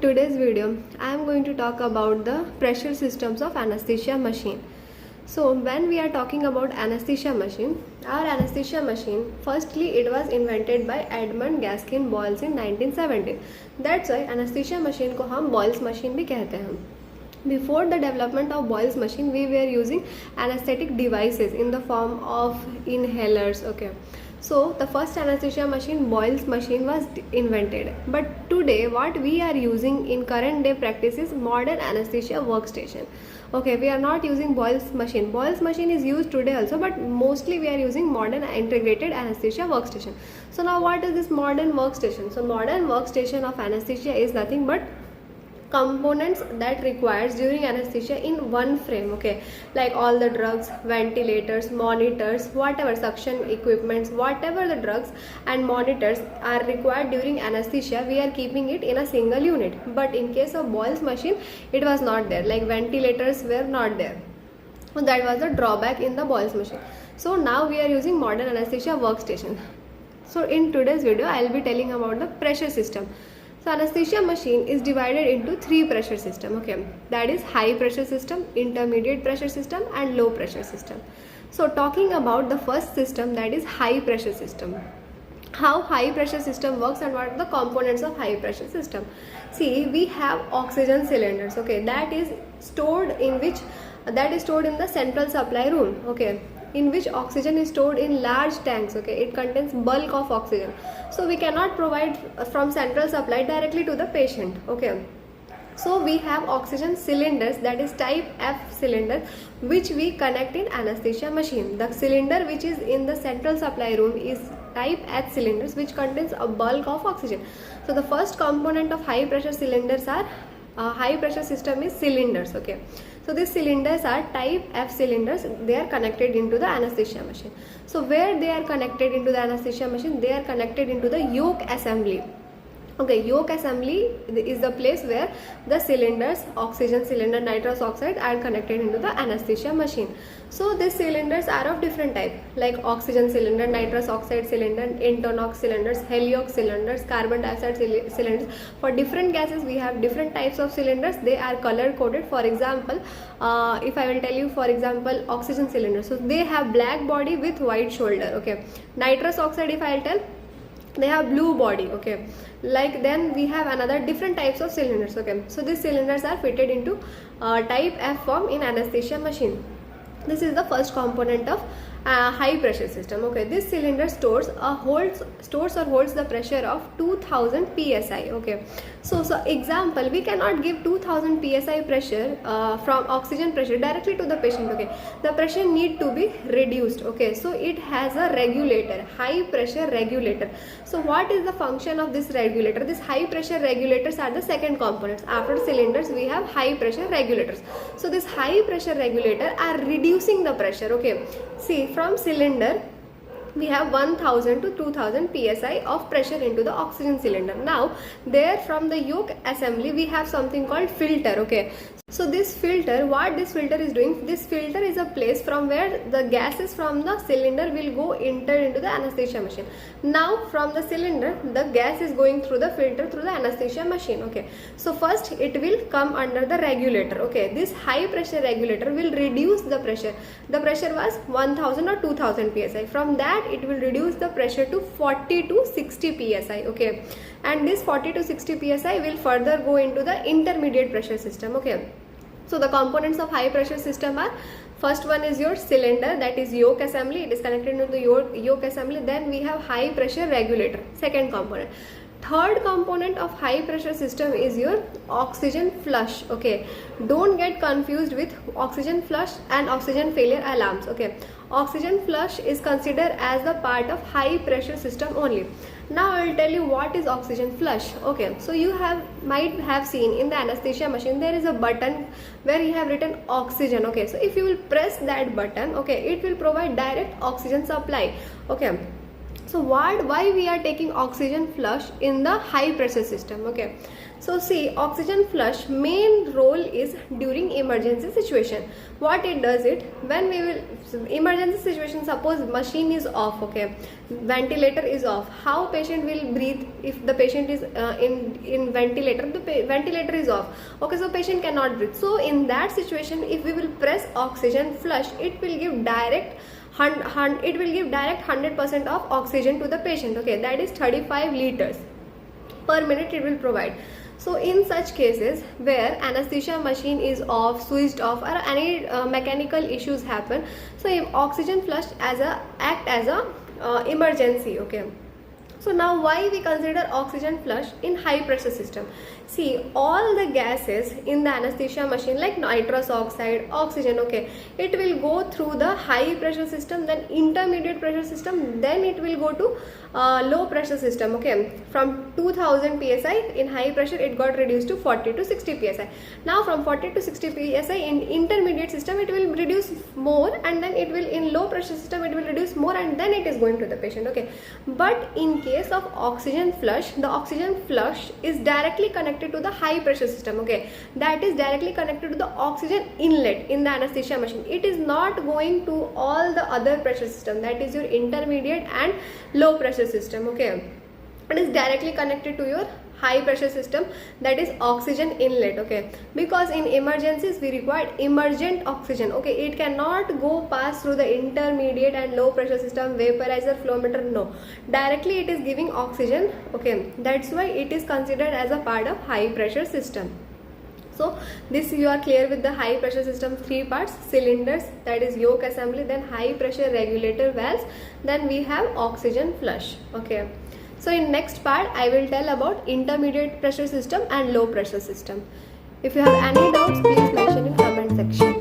today's video I am going to talk about the pressure systems of anesthesia machine. So when we are talking about anesthesia machine, our anesthesia machine, firstly it was invented by Edmund Gaskin Boyles in 1917. That's why anesthesia machine को हम Boyles machine भी कहते हैं. Before the development of Boyles machine, we were using anesthetic devices in the form of inhalers. Okay. So the first anesthesia machine, Boyles machine, was invented. But today what we are using in current day practice is modern anesthesia workstation. Okay, we are not using Boyles machine. Boyles machine is used today also, but mostly we are using modern integrated anesthesia workstation. So now what is this modern workstation? So modern workstation of anesthesia is nothing but components that requires during anesthesia in one frame. Okay, like all the drugs, ventilators, monitors, whatever suction equipments, whatever the drugs and monitors are required during anesthesia, we are keeping it in a single unit. But in case of Boyles machine, it was not there, like ventilators were not there. So that was a drawback in the Boyles machine. So now we are using modern anesthesia workstation. So in today's video I will be telling about the pressure system. So anesthesia machine is divided into three pressure system. Okay, that is high pressure system, intermediate pressure system and low pressure system. So talking about the first system, that is high pressure system. How high pressure system works and what are the components of high pressure system? See, we have oxygen cylinders. Okay, that is stored in the central supply room. Okay, in which oxygen is stored in large tanks. Okay, it contains bulk of oxygen, so we cannot provide from central supply directly to the patient. Okay, so we have oxygen cylinders, that is type F cylinder, which we connect in anesthesia machine. The cylinder which is in the central supply room is type H cylinders, which contains a bulk of oxygen. So the first component of high pressure cylinders are high pressure system is cylinders. Okay, so these cylinders are type F cylinders. They are connected into the anesthesia machine. So where they are connected into the anesthesia machine? They are connected into the yoke assembly. Okay, yoke assembly is the place where the cylinders, oxygen cylinder, nitrous oxide, are connected into the anesthesia machine. So these cylinders are of different type, like oxygen cylinder, nitrous oxide cylinder, Entonox cylinders, heliox cylinders, carbon dioxide cylinders. For different gases we have different types of cylinders. They are color coded. For example, if I will tell you, for example, oxygen cylinder, so they have black body with white shoulder. Okay, nitrous oxide, if I will tell, they have blue body. Okay, like then we have another different types of cylinders. Okay, so these cylinders are fitted into type F form in anesthesia machine. This is the first component of high pressure system. Okay, this cylinder stores or holds the pressure of 2000 psi. Okay, so example, we cannot give 2000 psi pressure from oxygen pressure directly to the patient. Okay, the pressure need to be reduced. Okay, so it has a regulator, high pressure regulator. So what is the function of this regulator? This high pressure regulators are the second components. After cylinders we have high pressure regulators. So this high pressure regulator are reducing the pressure. Okay, see, from cylinder we have 1000 to 2000 psi of pressure into the oxygen cylinder. Now there from the yoke assembly we have something called filter. Okay, so this filter, what this filter is doing, this filter is a place from where the gases from the cylinder will go enter into the anesthesia machine. Now from the cylinder the gas is going through the filter through the anesthesia machine. Okay, so first it will come under the regulator. Okay, this high pressure regulator will reduce the pressure. The pressure was 1000 or 2000 psi. From that it will reduce the pressure to 40 to 60 psi. Okay, and this 40 to 60 psi will further go into the intermediate pressure system. Okay, so the components of high pressure system are, first one is your cylinder, that is yoke assembly. It is connected to the yoke assembly. Then we have high pressure regulator, second component. Third component of high pressure system is your oxygen flush. Okay, don't get confused with oxygen flush and oxygen failure alarms. Okay, oxygen flush is considered as the part of high pressure system only. Now I will tell you what is oxygen flush. Okay, so you might have seen in the anesthesia machine there is a button where you have written oxygen. Okay, so if you will press that button, okay, it will provide direct oxygen supply. Okay, So why we are taking oxygen flush in the high pressure system? Okay, so see, oxygen flush main role is during emergency situation. What it does, it when we will emergency situation, suppose machine is off, okay, ventilator is off, how patient will breathe if the patient is in ventilator, the ventilator is off, okay, so patient cannot breathe. So in that situation, if we will press oxygen flush, it will give direct 100% of oxygen to the patient, okay, that is 35 liters per minute it will provide. So in such cases where anesthesia machine is off, switched off, or any mechanical issues happen, so if oxygen flush act as a emergency, okay. So now why we consider oxygen flush in high pressure system? See, all the gases in the anesthesia machine like nitrous oxide, oxygen, okay, it will go through the high pressure system, then intermediate pressure system, then it will go to low pressure system, okay. From 2000 psi in high pressure it got reduced to 40 to 60 psi. Now from 40 to 60 psi in intermediate system it will reduce more, and then it will in low pressure system it will reduce more, and then it is going to the patient, okay. But in case of oxygen flush, the oxygen flush is directly connected to the high pressure system, okay, that is directly connected to the oxygen inlet in the anesthesia machine. It is not going to all the other pressure system, that is your intermediate and low pressure system, okay. It is directly connected to your high pressure system, that is oxygen inlet, okay, because in emergencies we require emergent oxygen, okay. It cannot go pass through the intermediate and low pressure system, vaporizer, flow meter, no, directly it is giving oxygen, okay. That's why it is considered as a part of high pressure system. So this you are clear with the high pressure system, three parts: cylinders, that is yoke assembly, then high pressure regulator valves, then we have oxygen flush, okay. So in next part I will tell about intermediate pressure system and low pressure system. If you have any doubts, please mention in comment section.